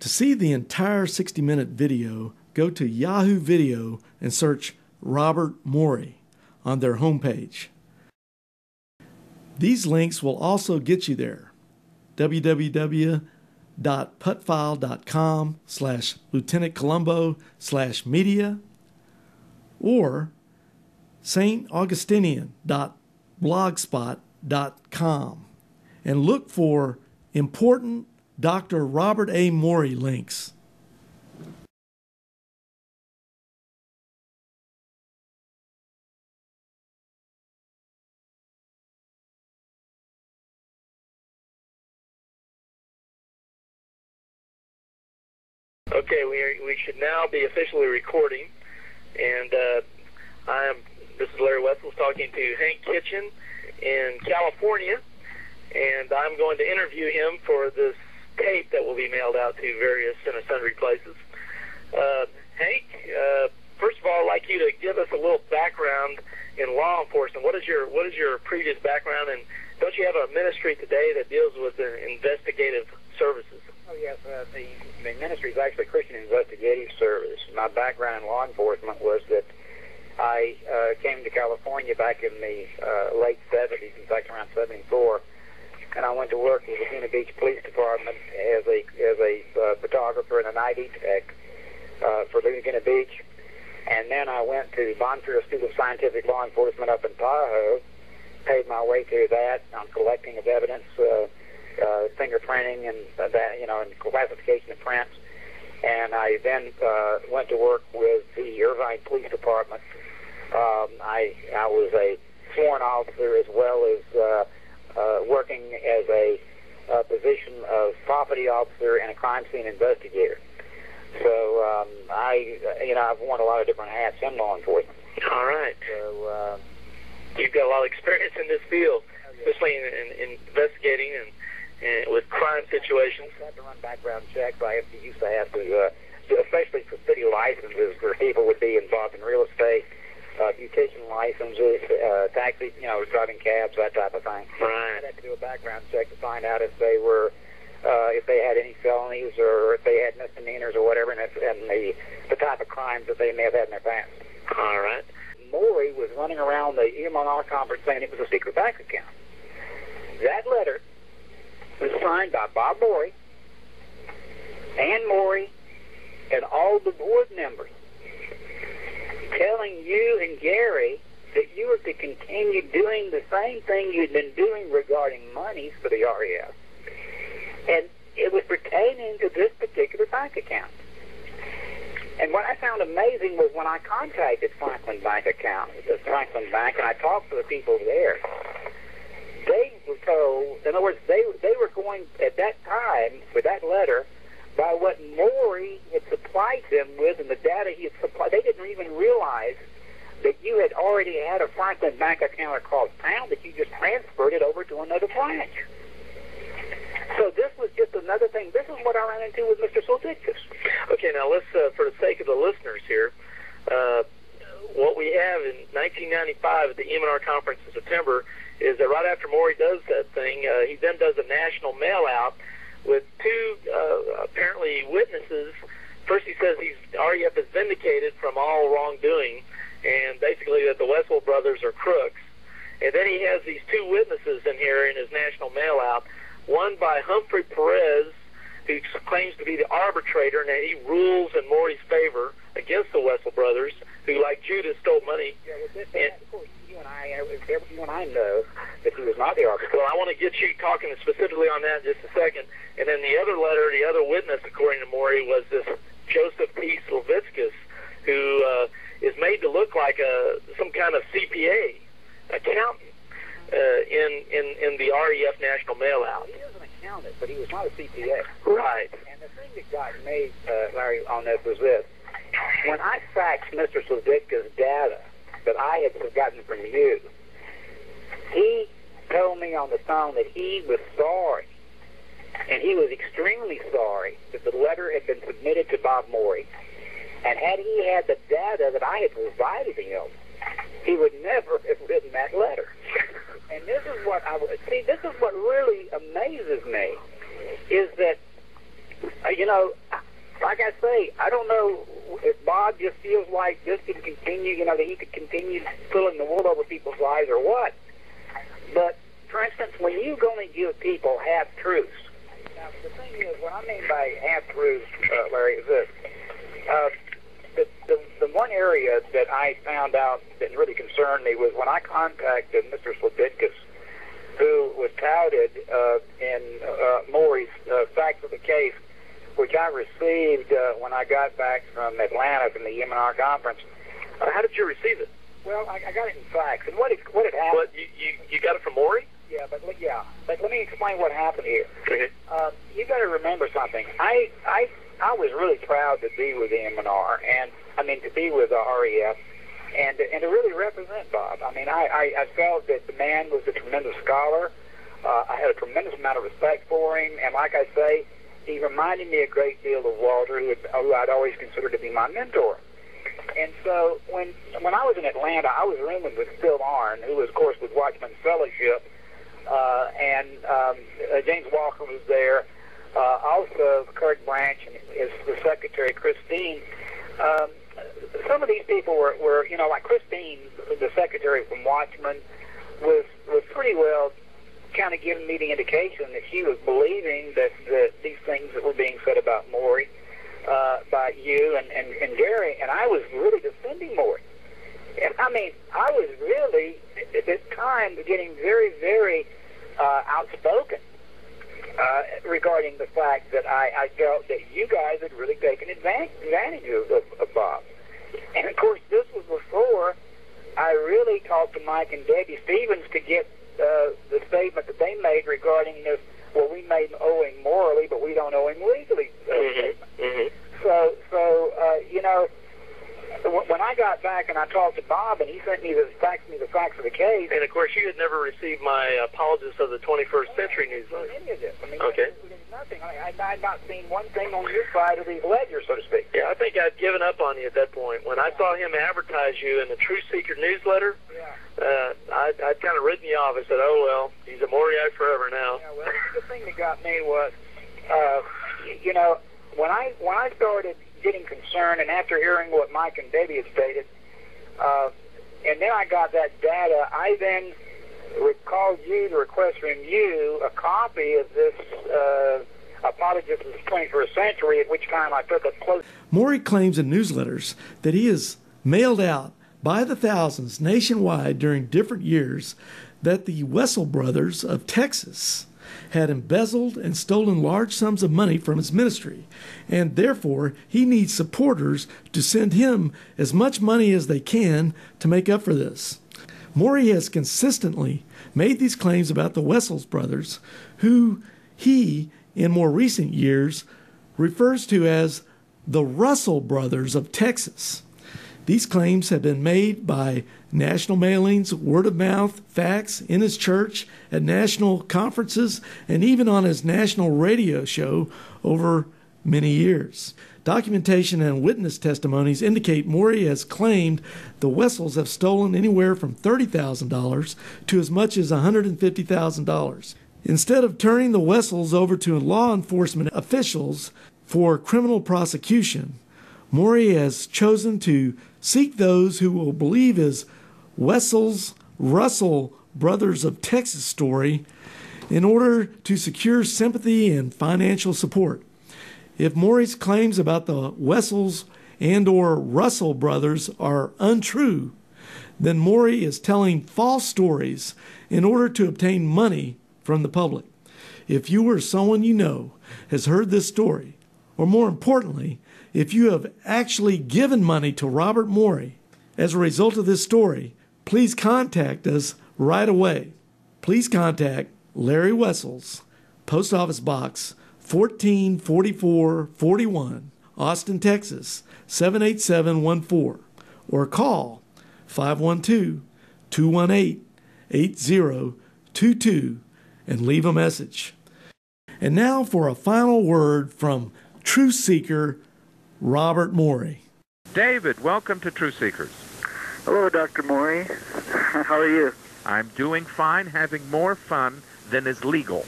To see the entire 60-minute video, go to Yahoo Video and search Robert Morey on their homepage. These links will also get you there. www.putfile.com/lieutenantcolumbo/media or saintaugustinian.blogspot.com and look for important Dr. Robert A. Morey links. Okay, we should now be officially recording, and this is Larry Wessels talking to Hank Kitchen in California, and I'm going to interview him for this tape that will be mailed out to various and sundry places. Hank, first of all, I'd like you to give us a little background in law enforcement. What is your previous background, and don't you have a ministry today that deals with investigative services? Oh, yes. The ministry is actually Christian Investigative Services. My background in law enforcement was that I came to California back in the late 70s, in fact around 74, and I went to work with the Laguna Beach Police Department as a photographer and an ID tech for Laguna Beach. And then I went to Bonfield School of Scientific Law Enforcement up in Tahoe, paid my way through that on collecting of evidence, fingerprinting and that, and classification of prints. And I then went to work with the Irvine Police Department. I was a sworn officer as well as working as a position of property officer and a crime scene investigator. So I've worn a lot of different hats in law enforcement. All right. So you've got a lot of experience in this field, especially in investigating and with crime situations. I had to run background checks. I used to have to, especially for city licenses, where people would be involved in real estate, beautician licenses, taxi, driving cabs, that type of thing. Right. I had to do a background check to find out if they were, if they had any felonies or if they had misdemeanors or whatever, and the type of crimes that they may have had in their past. All right. Morey was running around the EMR conference saying it was a secret bank account. That letter was signed by Bob Morey, Ann Morey, and all the board members, telling you and Gary that you were to continue doing the same thing you'd been doing regarding monies for the REF. And it was pertaining to this particular bank account. And what I found amazing was when I contacted Franklin Bank account, the Franklin Bank, and I talked to the people there, they were told, in other words, they were going at that time with that letter by what Morey had supplied them with and the data he had supplied. They didn't even realize that you had already had a Franklin Bank account across town, that you just transferred it over to another branch. So this was just another thing. This is what I ran into with Mr. Soldicus. Okay, now let's, for the sake of the listeners here, what we have in 1995 at the M&R conference in September is that right after Morey does that thing, he then does a national mail-out with two apparently witnesses. First he says REF is vindicated from all wrongdoing, and basically that the Westwell brothers are crooks. And then he has these two witnesses in here in his national mail-out, one by Humphrey Perez, who claims to be the arbitrator, and that he rules in Morey's favor against the Westwell brothers, who, like Judas, stole money. Yeah, well, of course, you and I know that he was not the arbitrator. Well, I want to get you talking specifically on that in just a second. And then the other letter, the other witness, according to Morey, was this Joseph P. Slavitskas, who is made to look like some kind of CPA accountant in the REF national mail-out. He is an accountant, but he was not a CPA. Right. And the thing that got me, Larry, on this was this. When I faxed Mr. Slavitskas' data that I had forgotten from you, he told me on the phone that he was sorry, and he was extremely sorry that the letter had been submitted to Bob Morey. And had he had the data that I had provided him, he would never have written that letter. And this is what this is what really amazes me, is that, like I say, I don't know if Bob just feels like this can continue, that he could continue pulling the wool over people's eyes or what. But, for instance, when you only give people half-truths, now, the thing is, what I mean by half-truths, Larry, is this. The one area that I found out that really concerned me was when I contacted Mr. Slabitkus, who was touted in Morey's facts of the case, which I received when I got back from Atlanta from the M&R conference. How did you receive it? Well, I got it in fax. And what had happened... What, you got it from Morey? Yeah, but let me explain what happened here. Okay. You got to remember something. I was really proud to be with the M&R, to be with the REF, and to really represent Bob. I felt that the man was a tremendous scholar. I had a tremendous amount of respect for him, and like I say, he reminded me a great deal of Walter, who I'd always considered to be my mentor. And so when I was in Atlanta, I was rooming with Phil Arnn, who was, of course, with Watchman's Fellowship, and James Walker was there. Also, Kurt Branch and the secretary, Christine. Some of these people were like Christine, the secretary from Watchman, was pretty well kind of giving me the indication that she was believing that these things that were being said about Morey by you and Gary, and I was really defending Morey. And I was really, at this time, getting very, very outspoken regarding the fact that I felt that you guys had really taken advantage of Bob. And, of course, this was before I really talked to Mike and Debbie Stevens to get the statement that they made regarding this, well, we may owe him morally, but we don't owe him legally statement. Mm-hmm. So when I got back and I talked to Bob, and he sent me the facts of the case. And, of course, you had never received my Apologists of the 21st Century newsletter. Any of this. Okay. Nothing. I had not seen one thing on your side of the ledger, so to speak. Yeah, I think I'd given up on you at that point. When I saw him advertise you in the True Seeker newsletter, I'd kind of written you off. I said, oh, well, he's a Moreyite forever now. Yeah, well, the thing that got me was, when I started getting concerned, and after hearing what Mike and Debbie had stated, and then I got that data, I then called you to request from you a copy of this Apologists of the 21st Century, at which time I took a close... Morey claims in newsletters that he has mailed out by the thousands nationwide during different years that the Wessel brothers of Texas had embezzled and stolen large sums of money from his ministry, and therefore he needs supporters to send him as much money as they can to make up for this. Morey has consistently made these claims about the Wessels brothers, who he, in more recent years, refers to as the Russell brothers of Texas. These claims have been made by national mailings, word of mouth, facts, in his church, at national conferences, and even on his national radio show over many years. Documentation and witness testimonies indicate Morey has claimed the Wessels have stolen anywhere from $30,000 to as much as $150,000. Instead of turning the Wessels over to law enforcement officials for criminal prosecution, Morey has chosen to seek those who will believe his Wessels-Russell Brothers of Texas story in order to secure sympathy and financial support. If Morey's claims about the Wessels and or Russell brothers are untrue, then Morey is telling false stories in order to obtain money from the public. If you or someone you know has heard this story, or more importantly, if you have actually given money to Robert Morey as a result of this story, please contact us right away. Please contact Larry Wessels, Post Office Box 144441, Austin, Texas 78714, or call 512-218-8022 and leave a message. And now for a final word from Truth Seeker Robert Morey. David, welcome to Truth Seekers. Hello, Dr. Morey. How are you? I'm doing fine, having more fun than is legal.